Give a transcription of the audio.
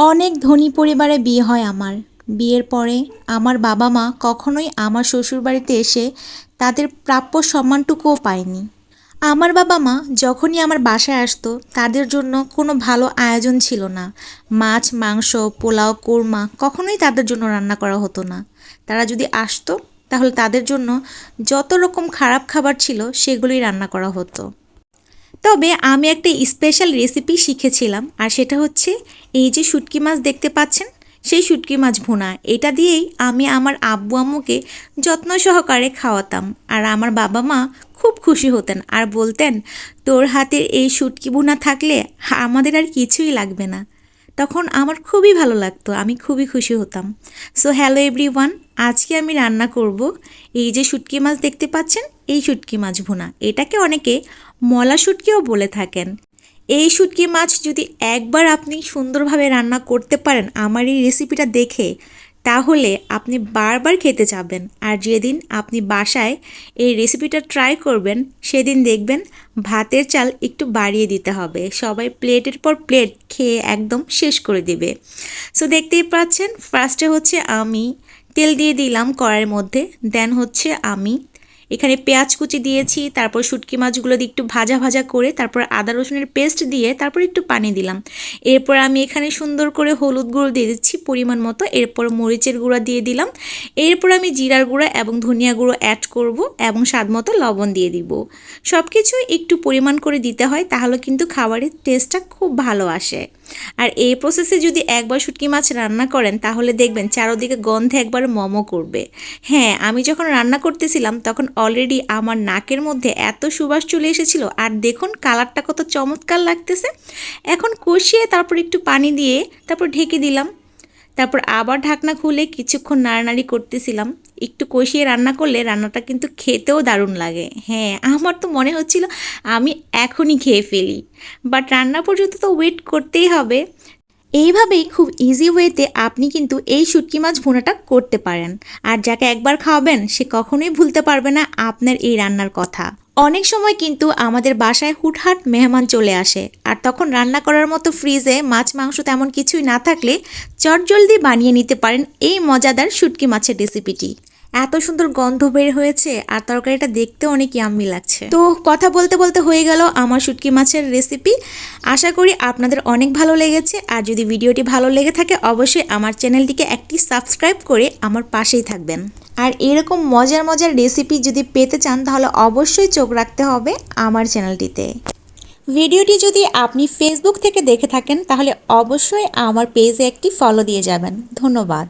অনেক ধনী পরিবারে বিয়ে হয় আমার। বিয়ের পরে আমার বাবা মা কখনোই আমার শ্বশুরবাড়িতে এসে তাদের প্রাপ্য সম্মানটুকুও পায়নি। আমার বাবা মা যখনই আমার বাসায় আসতো তাদের জন্য কোনো ভালো আয়োজন ছিল না। মাছ, মাংস, পোলাও, কোরমা কখনোই তাদের জন্য রান্না করা হতো না। তারা যদি আসতো তাহলে তাদের জন্য যত রকম খারাপ খাবার ছিল সেগুলোই রান্না করা হতো। তবে আমি একটা স্পেশাল রেসিপি শিখেছিলাম, আর সেটা হচ্ছে এই যে শুটকি মাছ দেখতে পাচ্ছেন, সেই শুটকি মাছ ভুনা। এটা দিয়েই আমি আমার আব্বু আম্মুকে যত্ন সহকারে খাওয়াতাম, আর আমার বাবা মা খুব খুশি হতেন আর বলতেন, তোর হাতের এই শুটকি ভুনা থাকলে আমাদের আর কিছুই লাগবে না। তখন আমার খুবই ভালো লাগতো, আমি খুবই খুশি হতাম। সো হ্যালো এভরিওয়ান, আজকে আমি রান্না করব এই যে শুটকি মাছ দেখতে পাচ্ছেন, এই শুটকি মাছ ভুনা। এটাকে অনেকে মলা শুটকিও বলে থাকেন। এই শুটকি মাছ যদি একবার আপনি সুন্দরভাবে রান্না করতে পারেন আমার এই রেসিপিটা দেখে, তাহলে আপনি বারবার খেতে চাবেন। আর যেদিন আপনি বাসায় এই রেসিপিটা ট্রাই করবেন সেদিন দেখবেন ভাতের চাল একটু বাড়িয়ে দিতে হবে, সবাই প্লেটের পর প্লেট খেয়ে একদম শেষ করে দেবে। সো দেখতেই পাচ্ছেন, ফার্স্টে হচ্ছে আমি তেল দিয়ে দিলাম কড়াইয়ের মধ্যে, দেন হচ্ছে আমি এখানে পেঁয়াজ কুচি দিয়েছি, তারপর শুটকি মাছগুলো দিয়ে একটু ভাজা ভাজা করে তারপর আদা রসুনের পেস্ট দিয়ে তারপর একটু পানি দিলাম। এরপর আমি এখানে সুন্দর করে হলুদ গুঁড়ো দিয়ে দিচ্ছি পরিমাণ মতো, এরপর মরিচের গুঁড়া দিয়ে দিলাম, এরপর আমি জিরার গুঁড়া এবং ধনিয়া গুঁড়ো অ্যাড করব এবং স্বাদ মতো লবণ দিয়ে দিব। সব কিছু একটু পরিমাণ করে দিতে হয়, তাহলে কিন্তু খাবারের টেস্টটা খুব ভালো আসে। আর এই প্রসেসে যদি একবার শুটকি মাছ রান্না করেন তাহলে দেখবেন চারদিকে গন্ধে একবার মমো করবে। হ্যাঁ, আমি যখন রান্না করতেছিলাম তখন অলরেডি আমার নাকের মধ্যে এত সুবাস চলে এসেছিল, আর দেখুন কালারটা কত চমৎকার লাগতেছে। এখন কষিয়ে তারপর একটু পানি দিয়ে তারপর ঢেকে দিলাম, তারপর আবার ঢাকনা খুলে কিছুক্ষণ নাড়ানাড়ি করতেছিলাম। একটু কষিয়ে রান্না করলে রান্নাটা কিন্তু খেতেও দারুণ লাগে। হ্যাঁ, আমার তো মনে হচ্ছিল আমি এখনই খেয়ে ফেলি, বাট রান্না পর্যন্ত তো ওয়েট করতেই হবে। এইভাবেই খুব ইজি ওয়েতে আপনি কিন্তু এই শুটকি মাছ ভুনাটা করতে পারেন, আর যাকে একবার খাওয়াবেন সে কখনোই ভুলতে পারবে না আপনার এই রান্নার কথা। অনেক সময় কিন্তু আমাদের বাসায় হুটহাট মেহমান চলে আসে, আর তখন রান্না করার মতো ফ্রিজে মাছ মাংস তেমন কিছুই না থাকলে চটজলদি বানিয়ে নিতে পারেন এই মজাদার শুটকি মাছের রেসিপিটি। এত সুন্দর গন্ধ বের হয়েছে আর তরকারিটা দেখতে অনেক ইয়াম্মি লাগছে। তো কথা বলতে বলতে হয়ে গেল আমার শুটকি মাছের রেসিপি। আশা করি আপনাদের অনেক ভালো লেগেছে, আর যদি ভিডিওটি ভালো লেগে থাকে অবশ্যই আমার চ্যানেলটিকে একটি সাবস্ক্রাইব করে আমার পাশেই থাকবেন। আর এরকম মজার মজার রেসিপি যদি পেতে চান তাহলে অবশ্যই চোখ রাখতে হবে আমার চ্যানেলটিতে। ভিডিওটি যদি আপনি ফেসবুক থেকে দেখে থাকেন তাহলে অবশ্যই আমার পেজে একটি ফলো দিয়ে যাবেন। ধন্যবাদ।